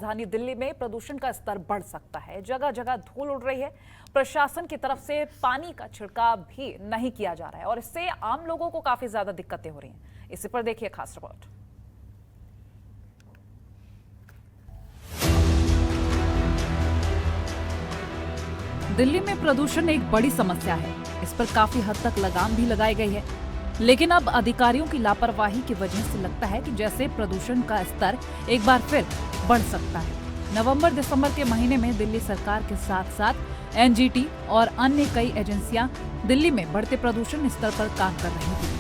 राजधानी दिल्ली में प्रदूषण का स्तर बढ़ सकता है। जगह जगह धूल उड़ रही है। प्रशासन की तरफ से पानी का छिड़काव भी नहीं किया जा रहा है और इससे आम लोगों को काफी ज्यादा दिक्कतें हो रही हैं। इसी पर देखिए खास रिपोर्ट। दिल्ली में प्रदूषण एक बड़ी समस्या है। इस पर काफी हद तक लगाम भी लगाई गई है, लेकिन अब अधिकारियों की लापरवाही की वजह से लगता है कि जैसे प्रदूषण का स्तर एक बार फिर बढ़ सकता है। नवंबर दिसंबर के महीने में दिल्ली सरकार के साथ साथ एनजीटी और अन्य कई एजेंसियां दिल्ली में बढ़ते प्रदूषण स्तर पर काम कर रही थी।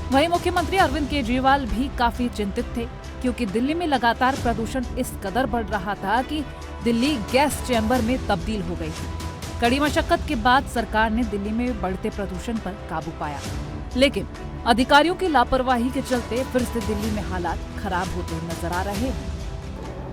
वहीं मुख्यमंत्री अरविंद केजरीवाल भी काफी चिंतित थे, क्योंकि दिल्ली में लगातार प्रदूषण इस कदर बढ़ रहा था कि दिल्ली गैस चैम्बर में तब्दील हो गई थी। कड़ी मशक्कत के बाद सरकार ने दिल्ली में बढ़ते प्रदूषण पर काबू पाया, लेकिन अधिकारियों की लापरवाही के चलते फिर से दिल्ली में हालात खराब होते नजर आ रहे हैं।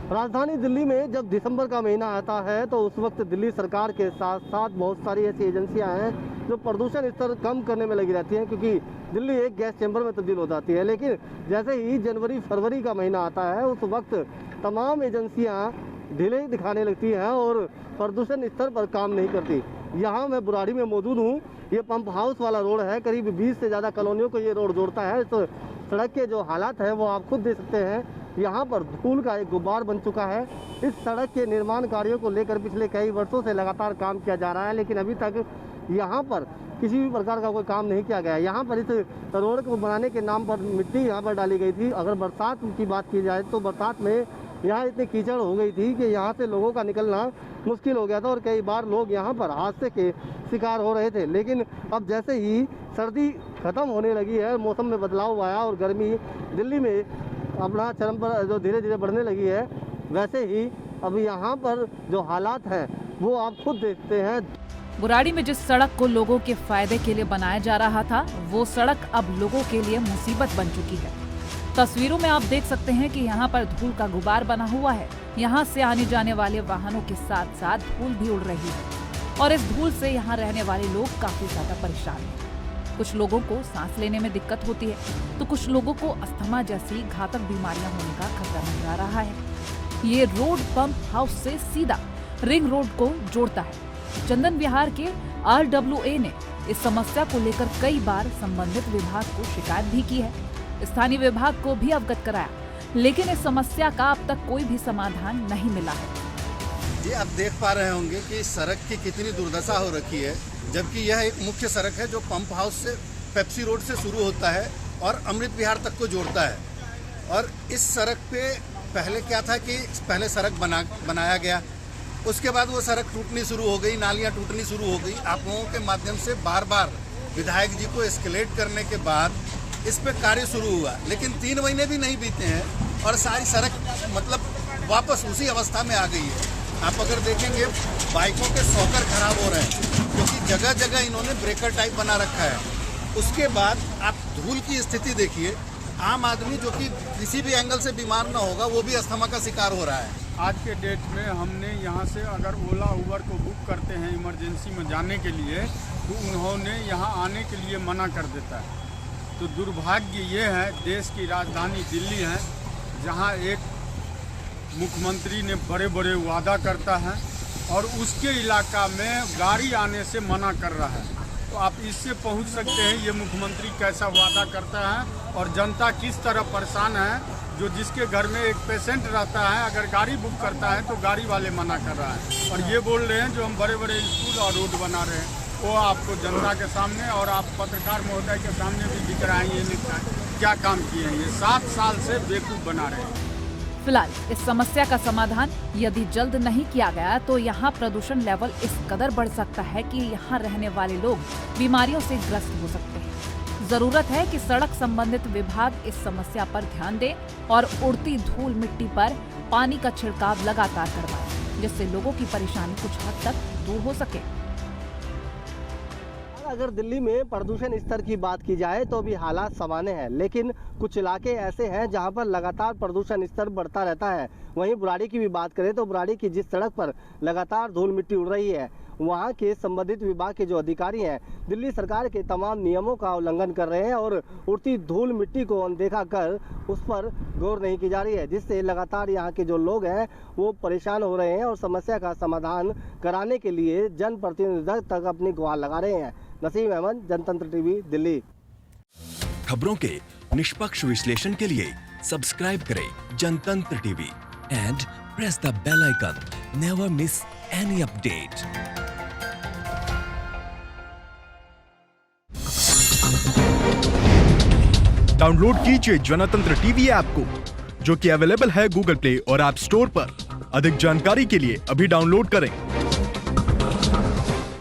राजधानी दिल्ली में जब दिसंबर का महीना आता है तो उस वक्त दिल्ली सरकार के साथ साथ बहुत सारी ऐसी एजेंसियां हैं जो प्रदूषण स्तर कम करने में लगी रहती हैं, क्योंकि दिल्ली एक गैस चैम्बर में तब्दील हो जाती है। लेकिन जैसे ही जनवरी फरवरी का महीना आता है उस वक्त तमाम एजेंसियां ढीले दिखाने लगती हैं और प्रदूषण स्तर पर काम नहीं करती। यहाँ मैं बुराड़ी में मौजूद हूँ। ये पंप हाउस वाला रोड है, करीब 20 से ज़्यादा कॉलोनियों को ये रोड जोड़ता है। तो सड़क के जो हालात है वो आप खुद देख सकते हैं। यहाँ पर धूल का एक गुब्बार बन चुका है। इस सड़क के निर्माण कार्यों को लेकर पिछले कई वर्षों से लगातार काम किया जा रहा है, लेकिन अभी तक यहाँ पर किसी भी प्रकार का कोई काम नहीं किया गया। यहाँ पर इस रोड को बनाने के नाम पर मिट्टी यहाँ पर डाली गई थी। अगर बरसात की बात की जाए तो बरसात में यहाँ इतनी कीचड़ हो गई थी कि यहाँ से लोगों का निकलना मुश्किल हो गया था और कई बार लोग यहाँ पर हादसे के शिकार हो रहे थे। लेकिन अब जैसे ही सर्दी खत्म होने लगी है, मौसम में बदलाव आया और गर्मी दिल्ली में अपना चरम पर जो धीरे धीरे बढ़ने लगी है, वैसे ही अब यहाँ पर जो हालात हैं वो आप खुद देखते हैं। बुराड़ी में जिस सड़क को लोगों के फायदे के लिए बनाया जा रहा था, वो सड़क अब लोगों के लिए मुसीबत बन चुकी है। तस्वीरों में आप देख सकते हैं कि यहाँ पर धूल का गुबार बना हुआ है। यहाँ से आने जाने वाले वाहनों के साथ साथ धूल भी उड़ रही है और इस धूल से यहाँ रहने वाले लोग काफी ज्यादा परेशान हैं। कुछ लोगों को सांस लेने में दिक्कत होती है, तो कुछ लोगों को अस्थमा जैसी घातक बीमारियां होने का खतरा मंडरा रहा है। ये रोड पंप हाउस से सीधा रिंग रोड को जोड़ता है। चंदन विहार के RWA ने इस समस्या को लेकर कई बार संबंधित विभाग को शिकायत भी की है। स्थानीय विभाग को भी अवगत कराया, लेकिन इस समस्या का अब तक कोई भी समाधान नहीं मिला है। जी, आप देख पा रहे होंगे कि सड़क की कितनी दुर्दशा हो रखी है, जबकि यह एक मुख्य सड़क है जो पंप हाउस से पेप्सी रोड से शुरू होता है और अमृत विहार तक को जोड़ता है। और इस सड़क पे पहले क्या था कि पहले सड़क बनाया गया, उसके बाद वो सड़क टूटनी शुरू हो गई, नालियाँ टूटनी शुरू हो गई। आप लोगों के माध्यम से बार बार विधायक जी को एस्केलेट करने के बाद इस पे कार्य शुरू हुआ, लेकिन 3 महीने भी नहीं बीते हैं और सारी सड़क मतलब वापस उसी अवस्था में आ गई है। आप अगर देखेंगे बाइकों के शॉकर खराब हो रहे हैं, क्योंकि जगह जगह इन्होंने ब्रेकर टाइप बना रखा है। उसके बाद आप धूल की स्थिति देखिए। आम आदमी जो कि किसी भी एंगल से बीमार ना होगा, वो भी अस्थमा का शिकार हो रहा है। आज के डेट में हमने यहाँ से अगर ओला उबर को बुक करते हैं इमरजेंसी में जाने के लिए, तो उन्होंने यहाँ आने के लिए मना कर देता है। तो दुर्भाग्य ये है, देश की राजधानी दिल्ली है, जहाँ एक मुख्यमंत्री ने बड़े बड़े वादा करता है और उसके इलाका में गाड़ी आने से मना कर रहा है। तो आप इससे पहुँच सकते हैं ये मुख्यमंत्री कैसा वादा करता है और जनता किस तरह परेशान है। जो जिसके घर में एक पेशेंट रहता है, अगर गाड़ी बुक करता है तो गाड़ी वाले मना कर रहा है। और ये बोल रहे हैं जो हम बड़े बड़े स्कूल और रोड बना रहे हैं, वो आपको जनता के सामने और आप पत्रकार महोदय के सामने भी दिख रहा है ये क्या काम किए हैं। ये 7 साल से बेवकूफ़ बना रहे हैं। फिलहाल इस समस्या का समाधान यदि जल्द नहीं किया गया तो यहाँ प्रदूषण लेवल इस कदर बढ़ सकता है कि यहाँ रहने वाले लोग बीमारियों से ग्रस्त हो सकते हैं। जरूरत है कि सड़क संबंधित विभाग इस समस्या पर ध्यान दे और उड़ती धूल मिट्टी पर पानी का छिड़काव लगातार करवाए, जिससे लोगों की परेशानी कुछ हद तक दूर हो सके। अगर दिल्ली में प्रदूषण स्तर की बात की जाए तो भी हालात सामान्य हैं, लेकिन कुछ इलाके ऐसे हैं जहां पर लगातार प्रदूषण स्तर बढ़ता रहता है। वहीं बुराड़ी की भी बात करें तो बुराड़ी की जिस सड़क पर लगातार धूल मिट्टी उड़ रही है, वहाँ के संबंधित विभाग के जो अधिकारी हैं दिल्ली सरकार के तमाम नियमों का उल्लंघन कर रहे हैं और उड़ती धूल मिट्टी को अनदेखा कर उस पर गौर नहीं की जा रही है, जिससे लगातार यहाँ के जो लोग हैं वो परेशान हो रहे हैं और समस्या का समाधान कराने के लिए जनप्रतिनिधियों तक अपनी गुहार लगा रहे हैं। नसीम अहमद, जनतंत्र टीवी, दिल्ली। खबरों के निष्पक्ष विश्लेषण के लिए सब्सक्राइब करें Jantantra TV and press the bell icon. Never miss any update. Download कीजिए जनतंत्र टीवी ऐप को, जो कि अवेलेबल है गूगल प्ले और ऐप स्टोर पर। अधिक जानकारी के लिए अभी डाउनलोड करें।